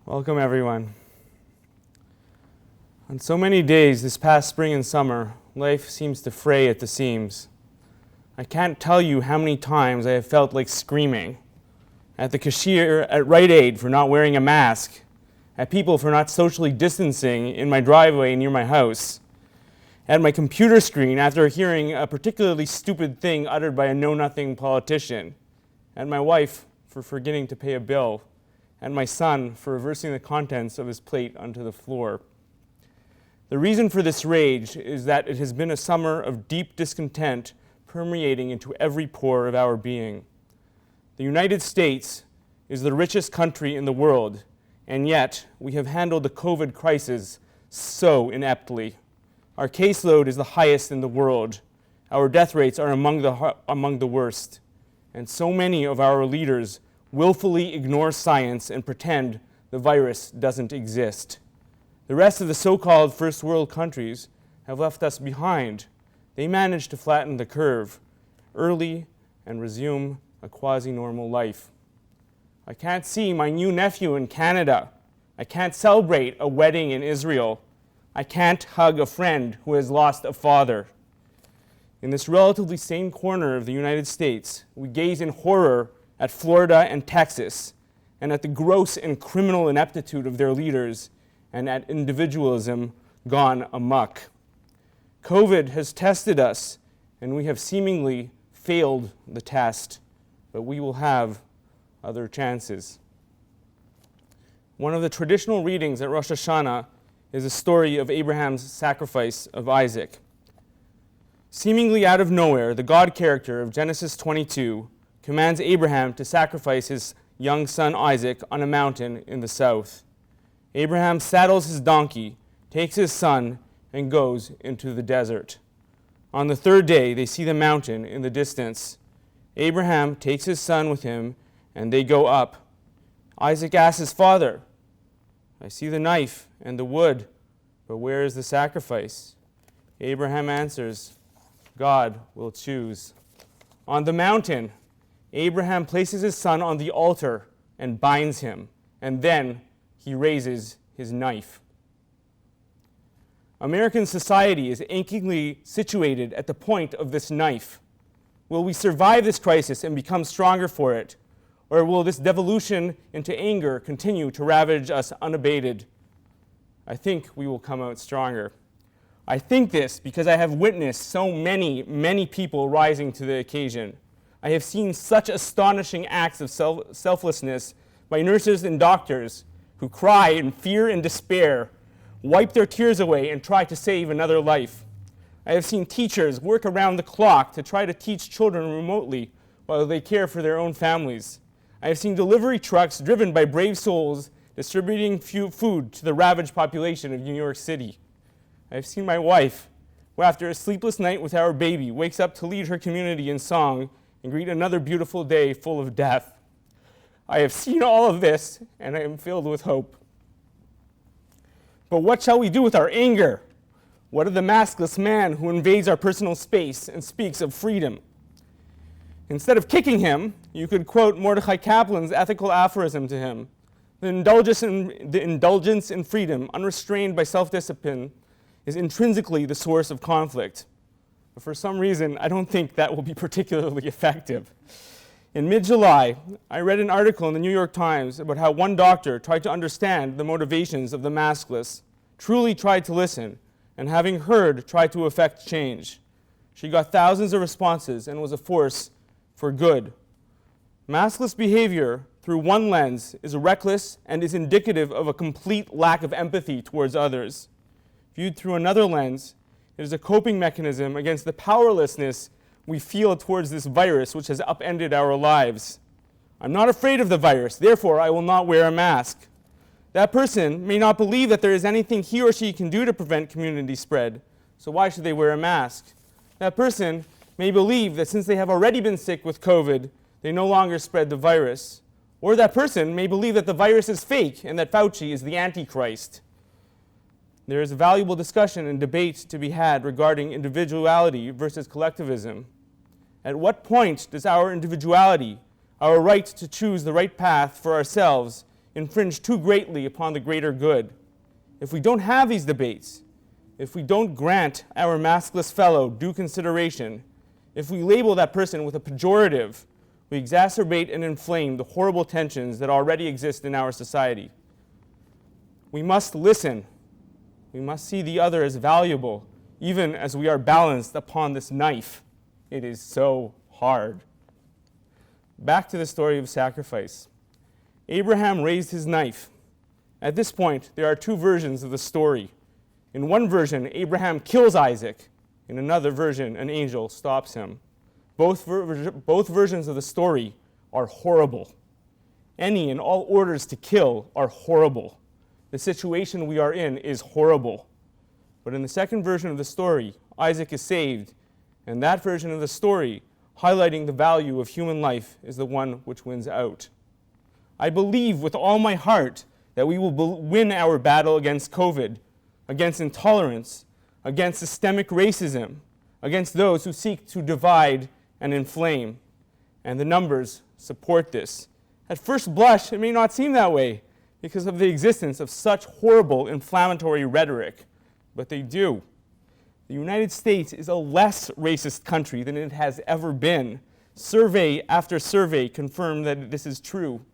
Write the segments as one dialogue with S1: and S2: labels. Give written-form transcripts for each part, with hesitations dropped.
S1: Welcome, everyone. On so many days this past spring and summer, life seems to fray at the seams. I can't tell you how many times I have felt like screaming at the cashier at Rite Aid for not wearing a mask, at people for not socially distancing in my driveway near my house, at my computer screen after hearing a particularly stupid thing uttered by a know-nothing politician, at my wife for forgetting to pay a bill, and my son for reversing the contents of his plate onto the floor. The reason for this rage is that it has been a summer of deep discontent permeating into every pore of our being. The United States is the richest country in the world, and yet we have handled the COVID crisis so ineptly. Our caseload is the highest in the world. Our death rates are among the worst. And so many of our leaders willfully ignore science and pretend the virus doesn't exist. The rest of the so-called first world countries have left us behind. They managed to flatten the curve early and resume a quasi-normal life. I can't see my new nephew in Canada. I can't celebrate a wedding in Israel. I can't hug a friend who has lost a father. In this relatively same corner of the United States, we gaze in horror at Florida and Texas, and at the gross and criminal ineptitude of their leaders, and at individualism gone amok. COVID has tested us, and we have seemingly failed the test, but we will have other chances. One of the traditional readings at Rosh Hashanah is the story of Abraham's sacrifice of Isaac. Seemingly out of nowhere, the God character of Genesis 22 commands Abraham to sacrifice his young son Isaac on a mountain in the south. Abraham saddles his donkey, takes his son, and goes into the desert. On the third day, they see the mountain in the distance. Abraham takes his son with him, and they go up. Isaac asks his father, "I see the knife and the wood, but where is the sacrifice?" Abraham answers, "God will choose." On the mountain, Abraham places his son on the altar and binds him, and then he raises his knife. American society is achingly situated at the point of this knife. Will we survive this crisis and become stronger for it? Or will this devolution into anger continue to ravage us unabated? I think we will come out stronger. I think this because I have witnessed so many people rising to the occasion. I have seen such astonishing acts of selflessness by nurses and doctors who cry in fear and despair, wipe their tears away, and try to save another life. I have seen teachers work around the clock to try to teach children remotely while they care for their own families. I have seen delivery trucks driven by brave souls distributing food to the ravaged population of New York City. I have seen my wife, who after a sleepless night with our baby, wakes up to lead her community in song and greet another beautiful day full of death. I have seen all of this, and I am filled with hope. But what shall we do with our anger? What of the maskless man who invades our personal space and speaks of freedom? Instead of kicking him, you could quote Mordechai Kaplan's ethical aphorism to him. The indulgence in freedom, unrestrained by self-discipline, is intrinsically the source of conflict. But for some reason, I don't think that will be particularly effective. In mid-July, I read an article in the New York Times about how one doctor tried to understand the motivations of the maskless, truly tried to listen, and having heard, tried to effect change. She got thousands of responses and was a force for good. Maskless behavior, through one lens, is reckless and is indicative of a complete lack of empathy towards others. Viewed through another lens, it is a coping mechanism against the powerlessness we feel towards this virus which has upended our lives. I'm not afraid of the virus, therefore I will not wear a mask. That person may not believe that there is anything he or she can do to prevent community spread, so why should they wear a mask? That person may believe that since they have already been sick with COVID, they no longer spread the virus. Or that person may believe that the virus is fake and that Fauci is the Antichrist. There is a valuable discussion and debate to be had regarding individuality versus collectivism. At what point does our individuality, our right to choose the right path for ourselves, infringe too greatly upon the greater good. If we don't have these debates, if we don't grant our maskless fellow due consideration, if we label that person with a pejorative, we exacerbate and inflame the horrible tensions that already exist in our society. We must listen. We must see the other as valuable, even as we are balanced upon this knife. It is so hard. Back to the story of sacrifice. Abraham raised his knife. At this point, there are two versions of the story. In one version, Abraham kills Isaac. In another version, an angel stops him. Both versions of the story are horrible. Any and all orders to kill are horrible. The situation we are in is horrible. But in the second version of the story, Isaac is saved, and that version of the story, highlighting the value of human life, is the one which wins out. I believe with all my heart that we will win our battle against COVID, against intolerance, against systemic racism, against those who seek to divide and inflame. And the numbers support this. At first blush, it may not seem that way because of the existence of such horrible inflammatory rhetoric, but they do. The United States is a less racist country than it has ever been. Survey after survey confirm that this is true.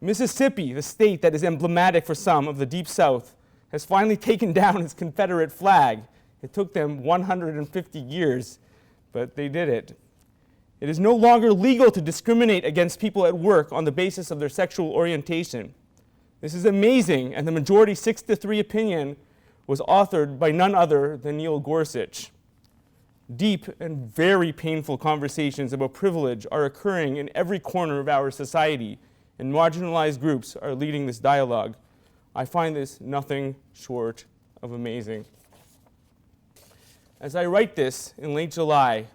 S1: Mississippi, the state that is emblematic for some of the Deep South, has finally taken down its Confederate flag. It took them 150 years, but they did it. It is no longer legal to discriminate against people at work on the basis of their sexual orientation. This is amazing, and the majority 6-3 opinion was authored by none other than Neil Gorsuch. Deep and very painful conversations about privilege are occurring in every corner of our society, and marginalized groups are leading this dialogue. I find this nothing short of amazing. As I write this in late July,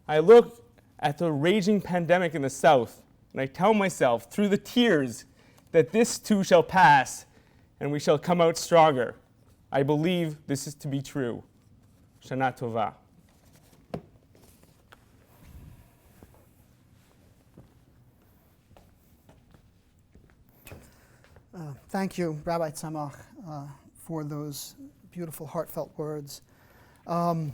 S1: I look at the raging pandemic in the South, and I tell myself through the tears that this too shall pass, and we shall come out stronger. I believe this is to be true. Shana Tova.
S2: Thank you, Rabbi Tzemah, for those beautiful, heartfelt words. I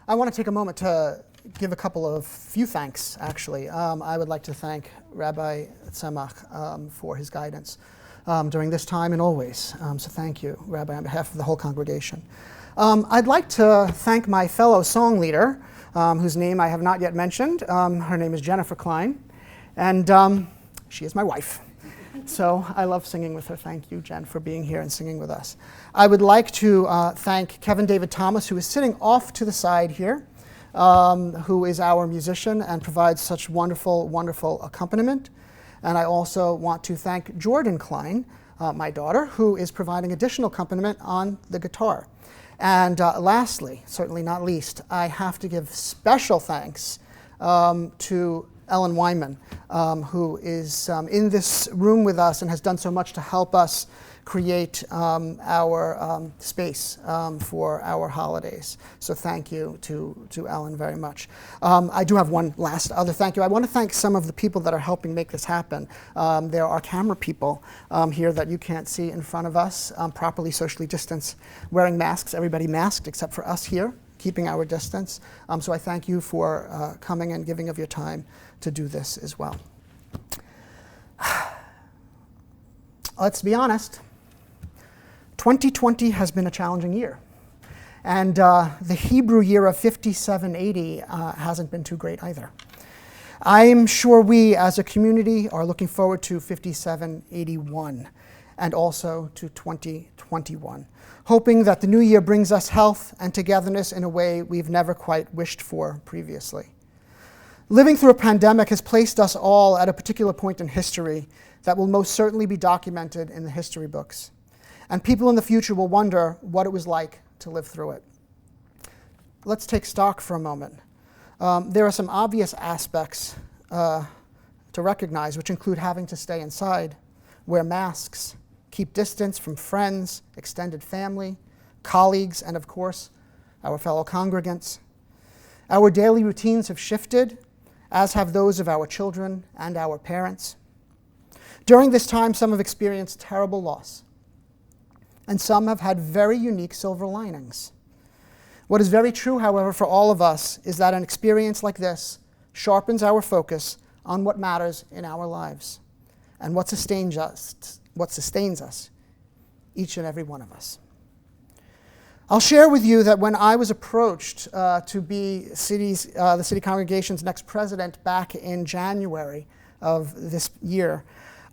S2: want to take a moment to give a few thanks, actually. I would like to thank Rabbi Tzemah for his guidance during this time and always. So thank you, Rabbi, on behalf of the whole congregation. I'd like to thank my fellow song leader, whose name I have not yet mentioned. Her name is Jennifer Klein, and she is my wife. So I love singing with her. Thank you, Jen, for being here and singing with us. I would like to thank Kevin David Thomas, who is sitting off to the side here, who is our musician and provides such wonderful, wonderful accompaniment. And I also want to thank Jordan Klein, my daughter, who is providing additional accompaniment on the guitar. And lastly, certainly not least, I have to give special thanks to Ellen Wyman, who is in this room with us and has done so much to help us create our space for our holidays. So thank you to Ellen very much. I do have one last other thank you. I want to thank some of the people that are helping make this happen. There are camera people here that you can't see in front of us, properly socially distanced, wearing masks, everybody masked except for us here, keeping our distance. So I thank you for coming and giving of your time to do this as well. Let's be honest, 2020 has been a challenging year. And the Hebrew year of 5780 hasn't been too great either. I'm sure we as a community are looking forward to 5781 and also to 2021, hoping that the new year brings us health and togetherness in a way we've never quite wished for previously. Living through a pandemic has placed us all at a particular point in history that will most certainly be documented in the history books. And people in the future will wonder what it was like to live through it. Let's take stock for a moment. There are some obvious aspects to recognize, which include having to stay inside, wear masks, keep distance from friends, extended family, colleagues, and of course, our fellow congregants. Our daily routines have shifted, as have those of our children and our parents. During this time, some have experienced terrible loss, and some have had very unique silver linings. What is very true, however, for all of us is that an experience like this sharpens our focus on what matters in our lives and what sustains us, each and every one of us. I'll share with you that when I was approached to be the city congregation's next president back in January of this year,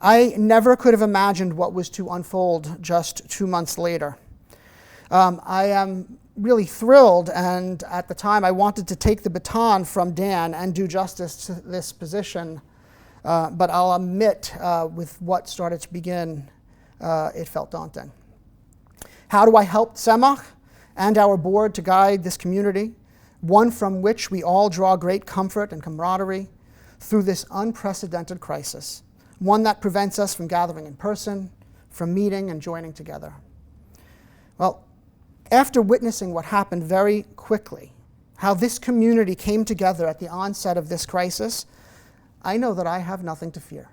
S2: I never could have imagined what was to unfold just 2 months later. I am really thrilled, and at the time I wanted to take the baton from Dan and do justice to this position, but I'll admit with what started to begin, it felt daunting. How do I help Tzemach and our board to guide this community, one from which we all draw great comfort and camaraderie through this unprecedented crisis, one that prevents us from gathering in person, from meeting and joining together? Well, after witnessing what happened very quickly, how this community came together at the onset of this crisis, I know that I have nothing to fear.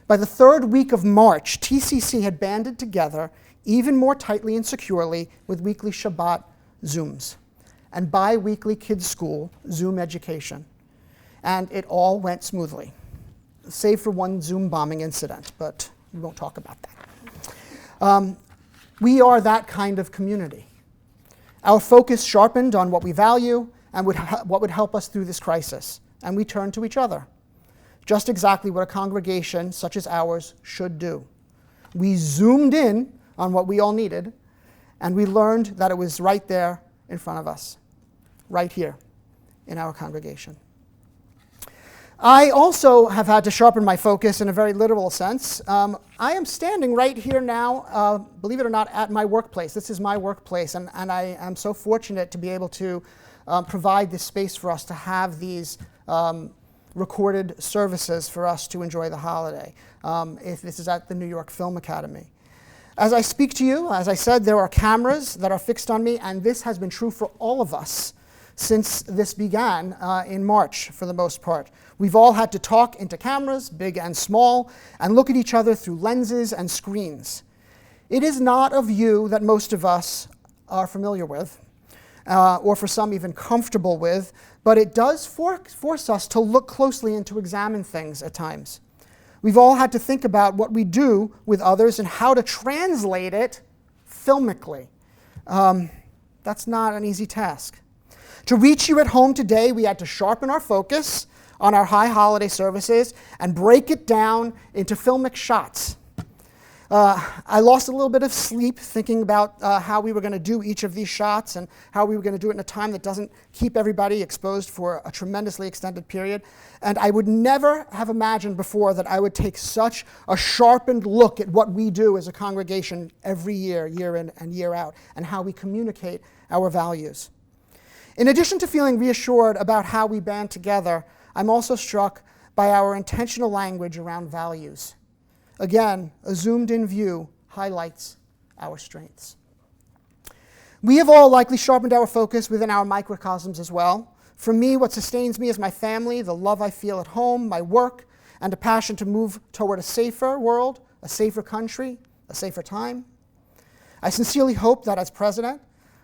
S2: By the third week of March, TCC had banded together even more tightly and securely with weekly Shabbat Zooms and bi-weekly kids' school Zoom education. And it all went smoothly, save for one Zoom bombing incident, but we won't talk about that. We are that kind of community. Our focus sharpened on what we value and what would help us through this crisis, and we turned to each other. Just exactly what a congregation such as ours should do. We zoomed in on what we all needed, and we learned that it was right there in front of us, right here in our congregation. I also have had to sharpen my focus in a very literal sense. I am standing right here now, believe it or not, at my workplace. This is my workplace, and I am so fortunate to be able to provide this space for us to have these recorded services for us to enjoy the holiday. If this is at the New York Film Academy. As I speak to you, as I said, there are cameras that are fixed on me, and this has been true for all of us since this began in March, for the most part. We've all had to talk into cameras, big and small, and look at each other through lenses and screens. It is not a view that most of us are familiar with, or for some even comfortable with, but it does force us to look closely and to examine things at times. We've all had to think about what we do with others and how to translate it filmically. That's not an easy task. To reach you at home today, we had to sharpen our focus on our high holiday services and break it down into filmic shots. I lost a little bit of sleep thinking about how we were going to do each of these shots and how we were going to do it in a time that doesn't keep everybody exposed for a tremendously extended period. And I would never have imagined before that I would take such a sharpened look at what we do as a congregation every year, year in and year out, and how we communicate our values. In addition to feeling reassured about how we band together, I'm also struck by our intentional language around values. Again, a zoomed-in view highlights our strengths. We have all likely sharpened our focus within our microcosms as well. For me, what sustains me is my family, the love I feel at home, my work, and a passion to move toward a safer world, a safer country, a safer time. I sincerely hope that as president,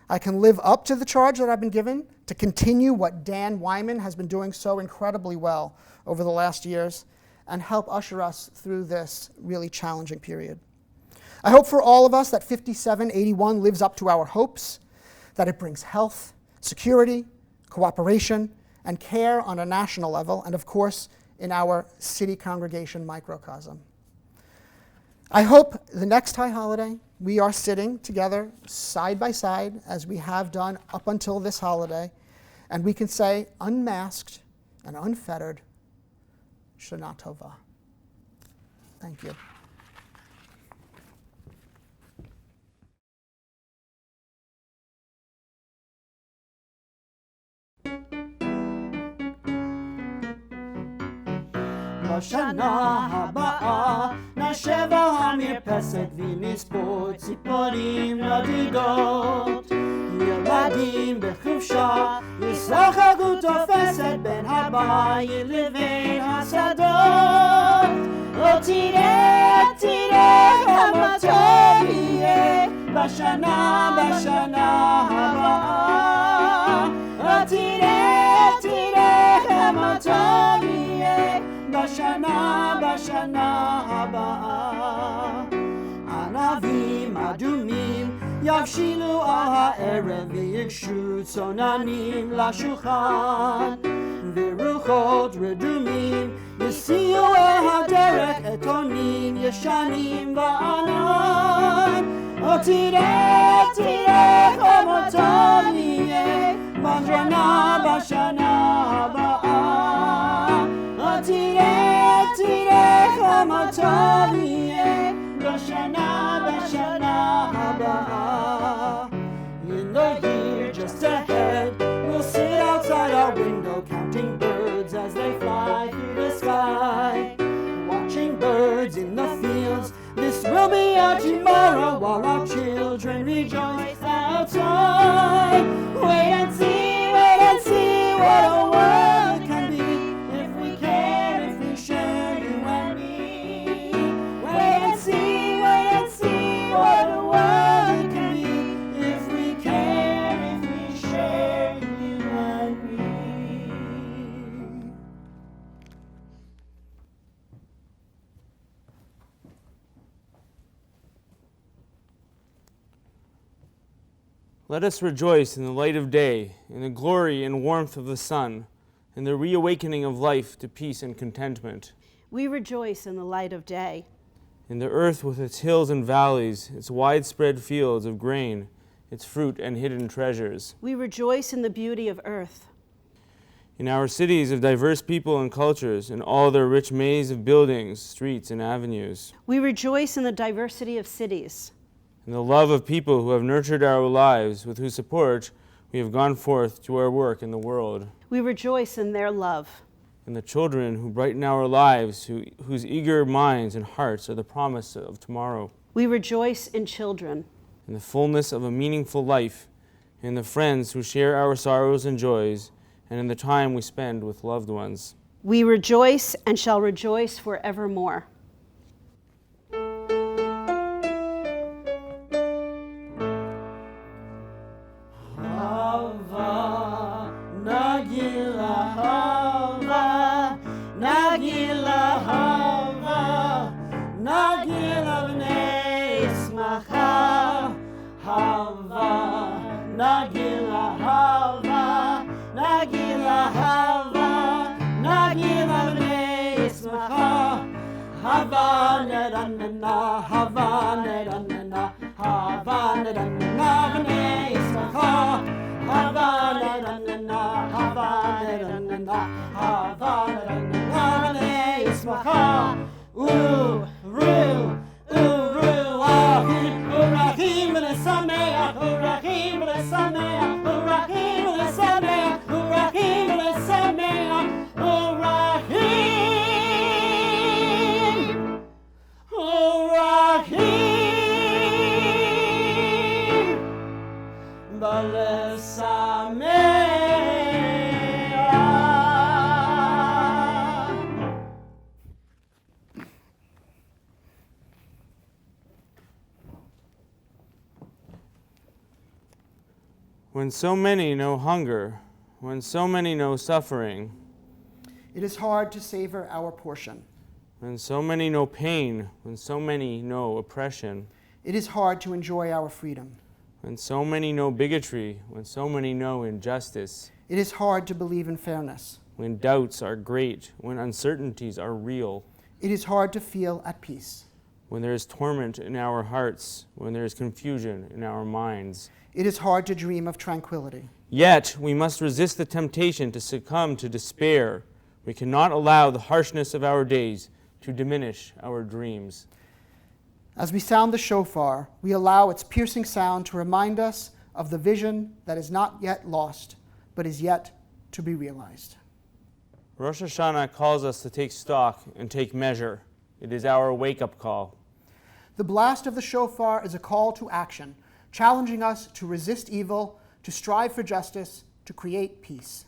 S2: I can live up to the charge that I've been given to continue what Dan Wyman has been doing so incredibly well over the last years and help usher us through this really challenging period. I hope for all of us that 5781 lives up to our hopes, that it brings health, security, cooperation, and care on a national level, and of course, in our city congregation microcosm. I hope the next high holiday, we are sitting together side by side as we have done up until this holiday, and we can say, unmasked and unfettered, Shana Tova. Thank you.
S3: בשנה הבאה נשב על המרפסת ונספור ציפורים נודדות. ילדים בחופשה ישחקו תופסת בין הבית לבין השדות. עוד תראה, תראה כמה טוב יהיה בשנה, בשנה הבאה. תראה, תראה כמה טוב יהיה בשנה, בשנה הבאה. ענבים אדומים יבשילו על הערב ויגשו צוננים לשולחן, ורוחות רדומים יסיעו אל הדרך עיתונים ישנים בענן. תראה, תראה כמה טוב יהיה בשנה, בשנה הבאה. תראה, תראה כמה טוב יהיה בשנה, בשנה הבאה. In the year just ahead, we'll sit outside our window counting birds as they fly through the sky. Watching birds in the fields, this will be our tomorrow while our children rejoice outside. Wait and see what a world can be if we care, if we share, you and me. Wait and see what a world can be if we care, if we share, you and me.
S1: Let us rejoice in the light of day, in the glory and warmth of the sun, in the reawakening of life to peace and contentment.
S4: We rejoice in the light of day.
S1: In the earth with its hills and valleys, its widespread fields of grain, its fruit and hidden treasures.
S4: We rejoice in the beauty of earth.
S1: In our cities of diverse people and cultures, in all their rich maze of buildings, streets, and avenues.
S4: We rejoice in the diversity of cities.
S1: In the love of people who have nurtured our lives, with whose support we have gone forth to our work in the world.
S4: We rejoice in their love.
S1: In the children who brighten our lives, whose eager minds and hearts are the promise of tomorrow.
S4: We rejoice in children.
S1: In the fullness of a meaningful life, in the friends who share our sorrows and joys, and in the time we spend with loved ones.
S4: We rejoice and shall rejoice forevermore.
S1: When so many know hunger, when so many know suffering,
S2: It is hard to savor our portion.
S1: when so many know pain, when so many know oppression,
S2: It is hard to enjoy our freedom.
S1: when so many know bigotry, when so many know injustice,
S2: It is hard to believe in fairness.
S1: when doubts are great, when uncertainties are real,
S2: It is hard to feel at peace.
S1: when there is torment in our hearts, when there is confusion in our minds.
S2: It is hard to dream of tranquility.
S1: Yet we must resist the temptation to succumb to despair. We cannot allow the harshness of our days to diminish our dreams.
S2: As we sound the shofar, we allow its piercing sound to remind us of the vision that is not yet lost, but is yet to be realized.
S1: Rosh Hashanah calls us to take stock and take measure. It is our wake-up call.
S2: The blast of the shofar is a call to action, challenging us to resist evil, to strive for justice, to create peace.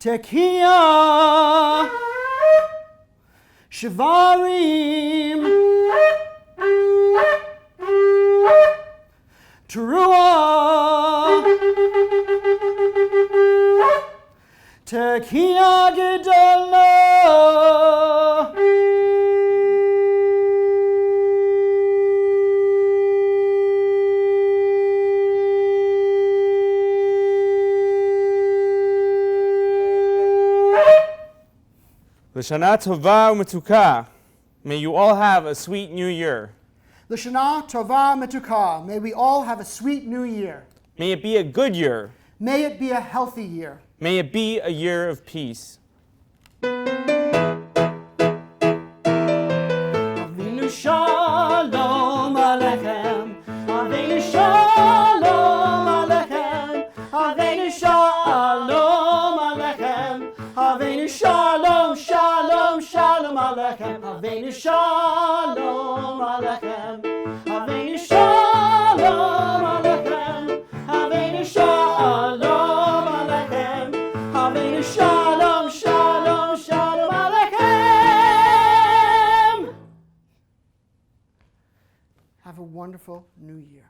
S3: Tekiah, Shvarim, Teruah, Tekiah Gedolah.
S1: L'shana tova u'metuka. May you all have a sweet new year.
S2: L'shana tova metuka. May we all have a sweet new year.
S1: May it be a good year.
S2: May it be a healthy year.
S1: May it be a year of peace.
S3: Avinu Shalom Aleichem, Avinu Shalom Aleichem, Avinu Shalom Aleichem, Avinu Shalom, Shalom, Shalom Aleichem, Avinu Shalom Aleichem, Avinu Shalom Aleichem, Avinu Shalom Aleichem, Avinu Shalom, Shalom, Shalom Aleichem.
S2: Have a wonderful new year.